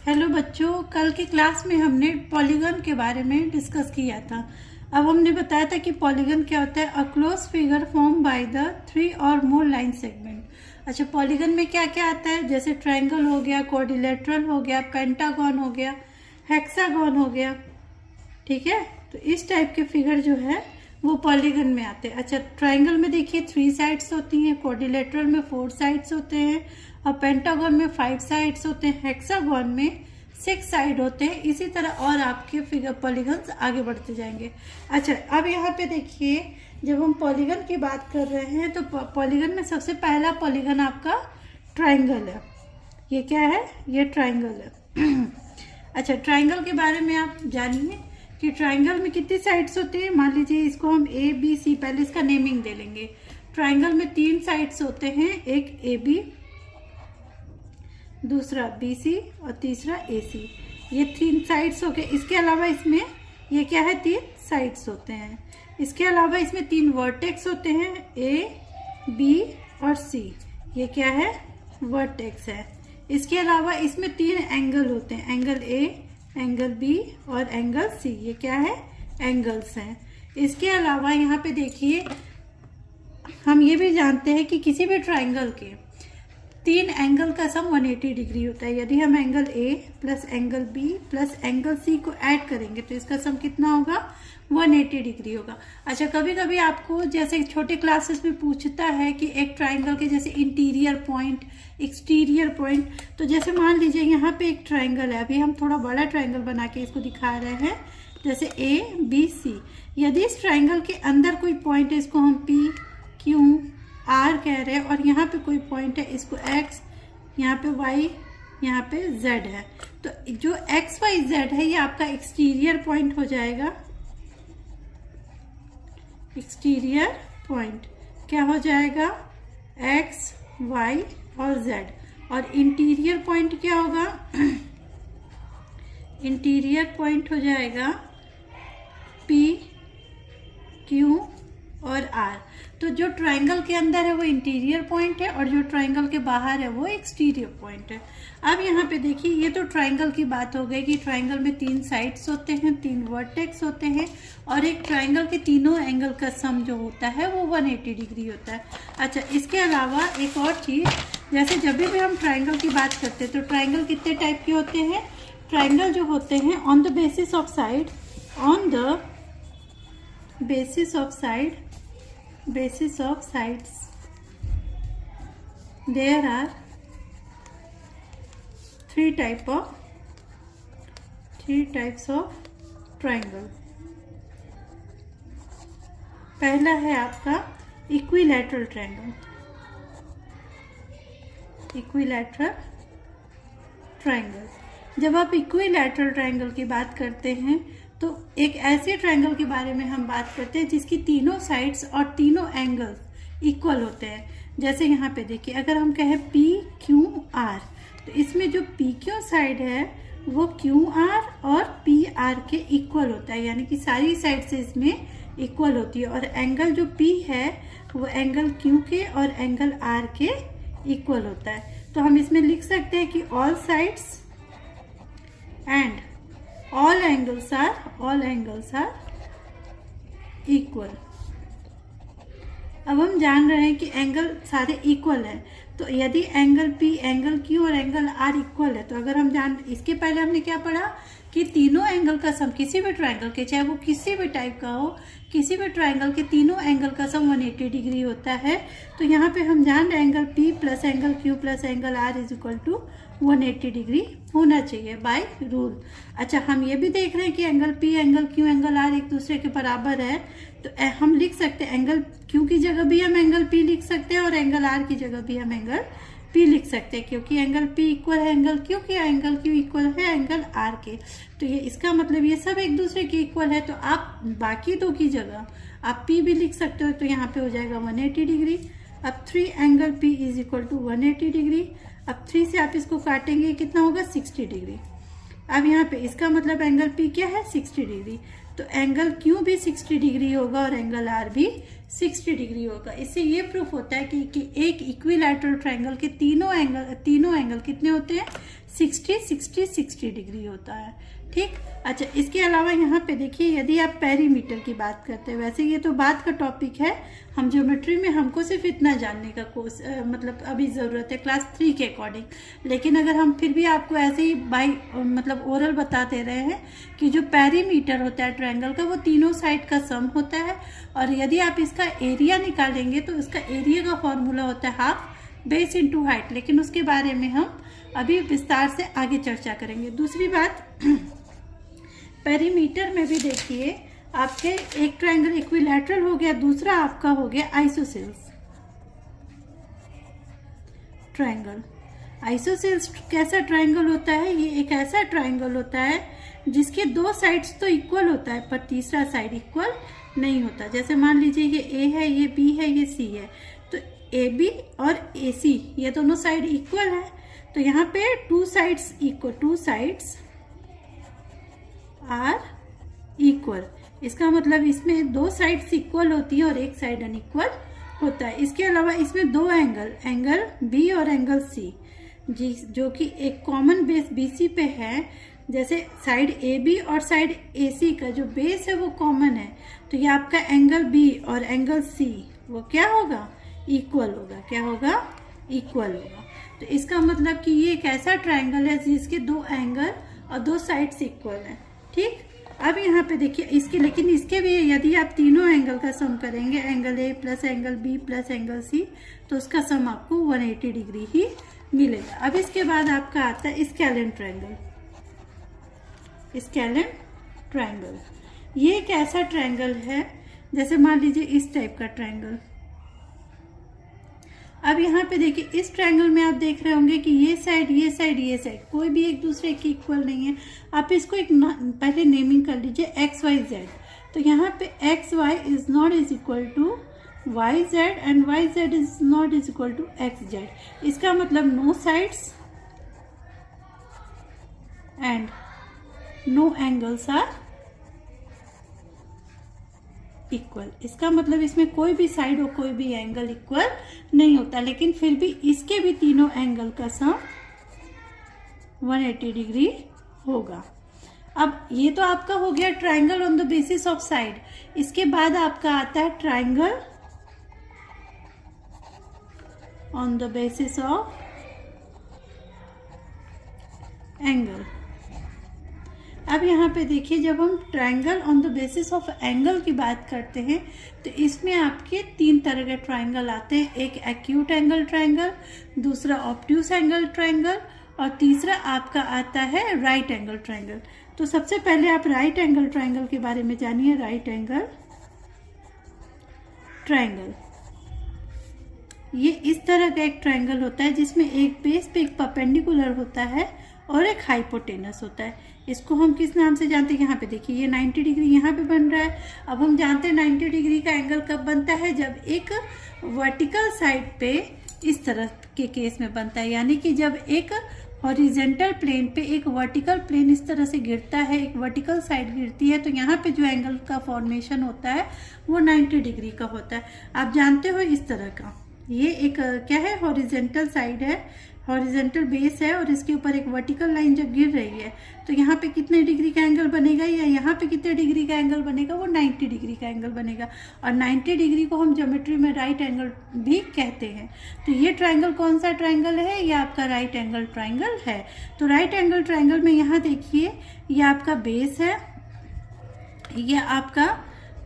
Hello बच्चों, कल की क्लास में हमने पॉलीगन के बारे में डिस्कस किया था। अब हमने बताया था कि पॉलीगन क्या होता है। A close figure form by the 3 और मोर लाइन सेगमेंट। अच्छा, पॉलीगन में क्या क्या आता है? जैसे ट्रायंगल हो गया, क्वाड्रिलेटरल हो गया, पेंटागन हो गया, हेक्सागन हो गया। ठीक है, तो इस टाइप के फिगर जो है वो पॉलीगन में आते हैं। अच्छा, ट्रायंगल में देखिए 3 साइड्स होती हैं, क्वाड्रिलेटरल में 4 साइड्स होते हैं और पेंटागन में 5 साइड्स होते हैं, हेक्सागन में 6 साइड होते हैं। इसी तरह और आपके फिगर पॉलीगन्स आगे बढ़ते जाएंगे। अच्छा, अब यहाँ पे देखिए, जब हम पॉलीगन की बात कर रहे हैं तो पॉलीगन में सबसे पहला पॉलीगन आपका ट्रायंगल है। ये क्या है? ये ट्रायंगल है। अच्छा, ट्रायंगल के बारे में आप जानिए कि ट्रायंगल में कितनी साइड्स होती हैं। मान लीजिए इसको हम ए बी सी, पहले इसका नेमिंग दे लेंगे। ट्रायंगल में 3 साइड्स होते हैं, एक ए बी, दूसरा बी सी और तीसरा ए सी। ये 3 साइड्स हो गए। इसके अलावा इसमें ये क्या है? 3 साइड्स होते हैं। इसके अलावा इसमें 3 वर्टेक्स होते हैं, ए बी और सी। ये क्या है? वर्टेक्स है। इसके अलावा इसमें 3 एंगल होते हैं, एंगल ए, एंगल बी और एंगल सी। ये क्या है? एंगल्स हैं। इसके अलावा यहाँ पे देखिए, हम ये भी जानते हैं कि किसी भी ट्रायंगल के 3 एंगल का सम 180 डिग्री होता है। यदि हम angle A plus angle B plus angle C को ऐड करेंगे तो इसका सम कितना होगा? 180 डिग्री होगा। अच्छा, कभी कभी आपको जैसे छोटे क्लासेस में पूछता है कि एक ट्रायंगल के जैसे इंटीरियर पॉइंट, एक्सटीरियर पॉइंट। तो जैसे मान लीजिए यहाँ पे एक ट्रायंगल है, अभी हम थोड़ा बड़ा ट्रायंगल बना के इसको दिखा रहे हैं, जैसे ए बी सी। यदि इस ट्रायंगल के अंदर कोई पॉइंट है, इसको हम पी क्यू आर कह रहे हैं, और यहाँ पे कोई पॉइंट है, इसको एक्स, यहाँ पे वाई, यहाँ पे जेड है। तो जो एक्स वाई जेड है ये आपका एक्सटीरियर पॉइंट हो जाएगा। एक्सटीरियर पॉइंट क्या हो जाएगा? एक्स वाई और जेड। और इंटीरियर पॉइंट क्या होगा? इंटीरियर पॉइंट हो जाएगा पी क्यू और आर। तो जो ट्रायंगल के अंदर है वो इंटीरियर पॉइंट है और जो ट्रायंगल के बाहर है वो एक्सटीरियर पॉइंट है। अब यहाँ पे देखिए, ये तो ट्रायंगल की बात हो गई कि ट्रायंगल में 3 साइड्स होते हैं, 3 वर्टेक्स होते हैं और एक ट्रायंगल के तीनों एंगल का सम जो होता है वो 180 डिग्री होता है। अच्छा, इसके अलावा एक और चीज, जैसे जब भी हम ट्रायंगल की बात करते हैं तो ट्रायंगल कितने टाइप के होते हैं? ट्रायंगल जो होते हैं on the basis of side, on the basis of sides there are 3 types of triangle। पहला है आपका इक्विलैटरल ट्रायंगल। इक्विलैटरल ट्रायंगल, जब आप इक्विलैटरल ट्रायंगल की बात करते हैं तो एक ऐसे ट्रायंगल के बारे में हम बात करते हैं जिसकी तीनों साइड्स और तीनों एंगल्स इक्वल होते हैं। जैसे यहाँ पे देखिए, अगर हम कहें पी क्यू आर, तो इसमें जो पी क्यू साइड है वो क्यू आर और पी आर के इक्वल होता है, यानी कि सारी साइड से इसमें इक्वल होती है। और एंगल जो पी है वो एंगल क्यू के और एंगल आर के इक्वल होता है। तो हम इसमें लिख सकते हैं कि all sides and all angles are equal। अब हम जान रहे हैं कि एंगल सारे इक्वल हैं, तो यदि एंगल P, एंगल Q और एंगल R इक्वल है तो अगर हम इसके पहले हमने क्या पढ़ा कि तीनों एंगल का सम किसी भी ट्रायंगल के, चाहे वो किसी भी टाइप का हो, किसी भी ट्रायंगल के तीनों एंगल का सम 180 डिग्री होता है। तो यहाँ पे हम जान रहे हैं angle P plus angle Q plus angle R is equal to 180 degree होना चाहिए बाय रूल। अच्छा, हम ये भी देख रहे हैं कि angle P, angle Q, angle R एक दूसरे के बराबर है, तो हम लिख सकते हैं एंगल Q की जगह भी हम एंगल P लिख सकते हैं और एंगल R की जगह भी हम एंगल P लिख सकते हैं, क्योंकि एंगल P इक्वल है एंगल Q के, एंगल Q इक्वल है एंगल R के। तो ये इसका मतलब ये सब एक दूसरे के इक्वल है। तो आप बाकी दो की जगह आप P भी लिख सकते हो, तो यहाँ पे हो जाएगा 180 डिग्री। अब 3 angle P is equal to 180 degree. अब 3 से आप इसको काटेंगे, कितना होगा? 60 डिग्री। अब यहाँ पे इसका मतलब एंगल P क्या है? 60 डिग्री। तो एंगल Q भी 60 डिग्री होगा और एंगल R भी 60 डिग्री होगा। इससे ये प्रूफ होता है कि एक इक्विलैटरल ट्रायंगल के तीनों एंगल कितने होते हैं? 60 डिग्री होता है। ठीक, अच्छा इसके अलावा यहाँ पे देखिए, यदि आप पेरीमीटर की बात करते हैं, वैसे ये तो बात का टॉपिक है, हम ज्योमेट्री में हमको सिर्फ इतना जानने का कोर्स मतलब अभी ज़रूरत है क्लास 3 के अकॉर्डिंग, लेकिन अगर हम फिर भी आपको ऐसे ही बाई मतलब ओरल बता दे रहे हैं कि जो पेरीमीटर होता है ट्रायंगल का वो तीनों साइड का सम होता है, और यदि आप इसका एरिया निकालेंगे तो इसका एरिया का फॉर्मूला होता है हाफ बेस इंटू हाइट, लेकिन उसके बारे में हम अभी विस्तार से आगे चर्चा करेंगे। दूसरी बात, पेरीमीटर में भी देखिए आपके एक ट्रायंगल इक्विलैटरल हो गया, दूसरा आपका हो गया आइसोसेल्स ट्रायंगल। आइसोसेल्स कैसा ट्रायंगल होता है? ये एक ऐसा ट्रायंगल होता है जिसके दो साइड्स तो इक्वल होता है पर तीसरा साइड इक्वल नहीं होता। जैसे मान लीजिए ये ए है, ये बी है, ये सी है, तो ए बी और ए सी ये दोनों साइड इक्वल है, तो यहाँ पे टू साइड्स आर इक्वल। इसका मतलब इसमें दो साइड्स इक्वल होती है और एक साइड अनइक्वल होता है। इसके अलावा इसमें दो एंगल बी और एंगल सी जी, जो कि एक कॉमन बेस BC पे है, जैसे साइड AB और साइड AC का जो बेस है वो कॉमन है, तो ये आपका एंगल B और एंगल C वो क्या होगा? इक्वल होगा। क्या होगा? इक्वल होगा। तो इसका मतलब कि ये एक ऐसा ट्रायंगल है जिसके दो एंगल और दो साइड्स इक्वल हैं। ठीक, अब यहाँ पे देखिए इसके, लेकिन इसके भी यदि आप तीनों एंगल का सम करेंगे, angle A plus angle B plus angle C, तो उसका सम आपको 180 डिग्री ही मिलेगा। अब इसके बाद आपका आता है स्केलेन ट्रायंगल। स्केलेन ट्रायंगल ये एक ऐसा ट्रायंगल है, जैसे मान लीजिए इस टाइप का ट्रायंगल। अब यहाँ पे देखिए इस ट्रायंगल में आप देख रहे होंगे कि ये साइड कोई भी एक दूसरे के इक्वल नहीं है। आप इसको एक पहले नेमिंग कर लीजिए एक्स वाई जेड। तो यहाँ पे X Y is not is equal to Y Z and Y Z is not is equal to X Z. इसका मतलब no sides and no angles are equal. इसका मतलब इसमें कोई भी साइड और कोई भी एंगल इक्वल नहीं होता, लेकिन फिर भी इसके भी तीनों एंगल का सम 180 डिग्री होगा। अब ये तो आपका हो गया triangle on the basis of side. इसके बाद आपका आता है triangle on the basis of angle. अब यहाँ पे देखिए, जब हम triangle on the basis of angle की बात करते हैं तो इसमें आपके तीन तरह के ट्रायंगल आते हैं। एक एक्यूट एंगल ट्रायंगल, दूसरा ऑब्ट्यूस एंगल ट्रायंगल, और तीसरा आपका आता है राइट एंगल ट्रायंगल। तो सबसे पहले आप राइट एंगल ट्रायंगल के बारे में जानिए। राइट एंगल ट्रायंगल ये इस तरह का एक ट्रायंगल होता है जिसमें एक बेस पे एक परपेंडिकुलर होता है और एक हाइपोटेनस होता है। इसको हम किस नाम से जानते हैं? यहाँ पे देखिए ये 90 डिग्री यहाँ पे बन रहा है। अब हम जानते हैं 90 डिग्री का एंगल कब बनता है? जब एक वर्टिकल साइड पे इस तरह के केस में बनता है, यानी कि जब एक हॉरिजेंटल प्लेन पे एक वर्टिकल प्लेन इस तरह से गिरता है, एक वर्टिकल साइड गिरती है, तो यहाँ पे जो एंगल का फॉर्मेशन होता है वो 90 डिग्री का होता है। आप जानते हो इस तरह का, ये एक क्या है? हॉरिजेंटल साइड है, हॉरिजेंटल बेस है, और इसके ऊपर एक वर्टिकल लाइन जब गिर रही है तो यहाँ पे कितने डिग्री का एंगल बनेगा, या यहाँ पे कितने डिग्री का एंगल बनेगा? वो 90 डिग्री का एंगल बनेगा। और 90 डिग्री को हम ज्योमेट्री में राइट एंगल भी कहते हैं। तो ये ट्रायंगल कौन सा ट्रायंगल है? ये आपका राइट एंगल ट्रायंगल है। तो राइट एंगल ट्रायंगल में यहाँ देखिए, ये आपका बेस है, ये आपका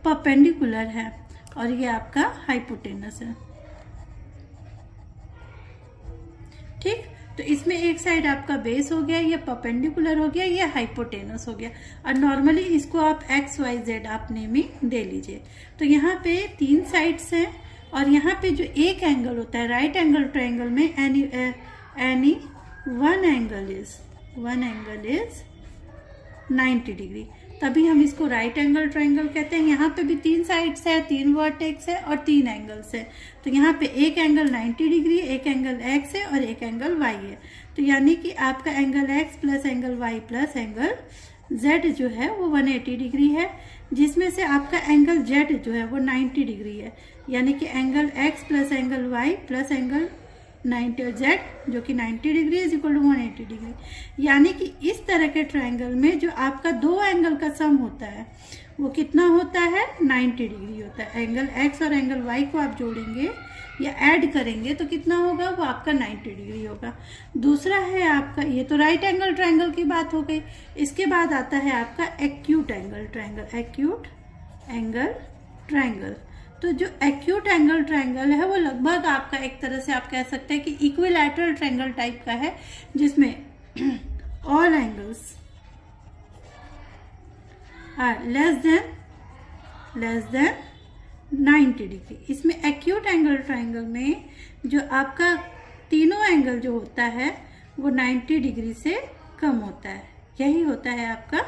परपेंडिकुलर है, और ये आपका हाइपोटेनस है। ठीक, तो इसमें एक साइड आपका बेस हो गया, ये परपेंडिकुलर हो गया, ये हाइपोटेनस हो गया, और नॉर्मली इसको आप एक्स वाई जेड आप नेमिंग दे लीजिए। तो यहाँ पे तीन साइड्स हैं, और यहाँ पे जो एक एंगल होता है राइट एंगल ट्रायंगल में, any one angle is 90 degree, तभी हम इसको राइट एंगल ट्रायंगल कहते हैं। यहाँ पे भी तीन साइड्स है, तीन वर्टेक्स है और तीन एंगल्स है। तो यहाँ पे एक एंगल 90 डिग्री, एक एंगल एक्स है और एक एंगल वाई है। तो यानी कि आपका angle X plus angle Y plus angle Z जो है वो 180 डिग्री है, जिसमें से आपका एंगल जेड जो है वो 90 डिग्री है। यानी कि angle X plus angle Y plus angle 90 और जेड जो कि 90 degree is equal to 180 degree. यानी कि इस तरह के ट्रायंगल में जो आपका दो एंगल का सम होता है वो कितना होता है, 90 डिग्री होता है। एंगल एक्स और एंगल वाई को आप जोड़ेंगे या ऐड करेंगे तो कितना होगा, वो आपका 90 डिग्री होगा। दूसरा है आपका, ये तो राइट एंगल ट्रायंगल की बात हो गई। इसके बाद आता है आपका acute angle triangle. Acute angle triangle, तो जो एक्यूट एंगल ट्रायंगल है वो लगभग आपका एक तरह से आप कह सकते हैं कि इक्विलैटरल ट्रायंगल टाइप का है, जिसमें all angles are less than 90 degree. इसमें एक्यूट एंगल ट्रायंगल में जो आपका तीनों एंगल जो होता है वो 90 डिग्री से कम होता है। यही होता है आपका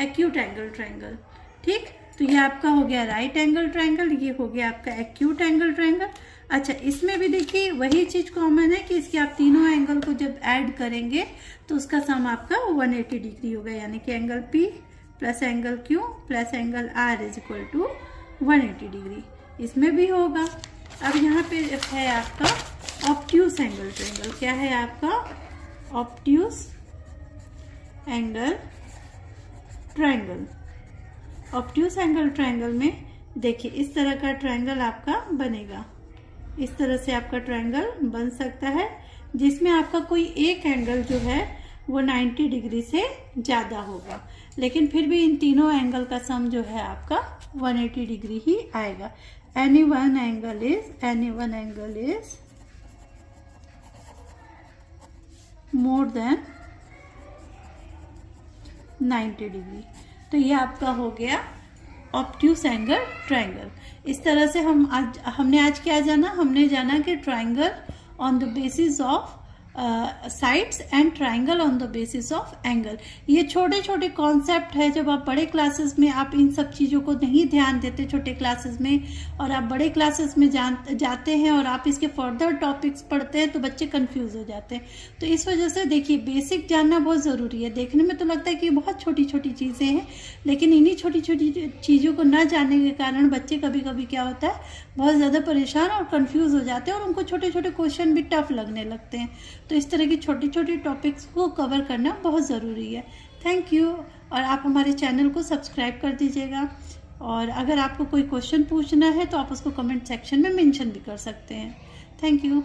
एक्यूट एंगल ट्रायंगल। ठीक, तो ये आपका हो गया राइट एंगल ट्रायंगल, ये हो गया आपका एक्यूट एंगल ट्रायंगल। अच्छा, इसमें भी देखिए वही चीज कॉमन है कि इसके आप तीनों एंगल को जब ऐड करेंगे तो उसका सम आपका 180 डिग्री होगा। यानी कि angle P plus angle Q plus angle R is equal to 180 degree. इसमें भी होगा। अब यहाँ पे है आपका ऑब्ट्यूस एंगल ट्रायंगल। क्या है आपका, obtuse angle triangle. Obtuse angle triangle में देखिए इस तरह का ट्रायंगल आपका बनेगा। इस तरह से आपका ट्रायंगल बन सकता है जिसमें आपका कोई एक एंगल जो है वो 90 डिग्री से ज़्यादा होगा, लेकिन फिर भी इन तीनों एंगल का सम जो है आपका 180 डिग्री ही आएगा। Any one angle is more than 90 degree. तो ये आपका हो गया ऑब्ट्यूस एंगल ट्रायंगल। इस तरह से हमने आज क्या जाना, हमने जाना कि triangle on the basis of sides and triangle on the basis of angle. ये छोटे छोटे कॉन्सेप्ट है, जब आप बड़े क्लासेस में आप इन सब चीज़ों को नहीं ध्यान देते छोटे क्लासेस में, और आप बड़े क्लासेस में जाते हैं और आप इसके फर्दर टॉपिक्स पढ़ते हैं तो बच्चे कंफ्यूज हो जाते हैं। तो इस वजह से देखिए बेसिक जानना बहुत ज़रूरी है। देखने में तो लगता है कि बहुत छोटी छोटी चीज़ें हैं, लेकिन इन्हीं छोटी छोटी चीज़ों को ना जानने के कारण बच्चे कभी कभी क्या होता है बहुत ज़्यादा परेशान और कंफ्यूज हो जाते हैं और उनको छोटे छोटे क्वेश्चन भी टफ लगने लगते हैं। तो इस तरह की छोटी छोटी टॉपिक्स को कवर करना बहुत ज़रूरी है। Thank you. और आप हमारे चैनल को सब्सक्राइब कर दीजिएगा, और अगर आपको कोई क्वेश्चन पूछना है तो आप उसको कमेंट सेक्शन में मेंशन भी कर सकते हैं। Thank you.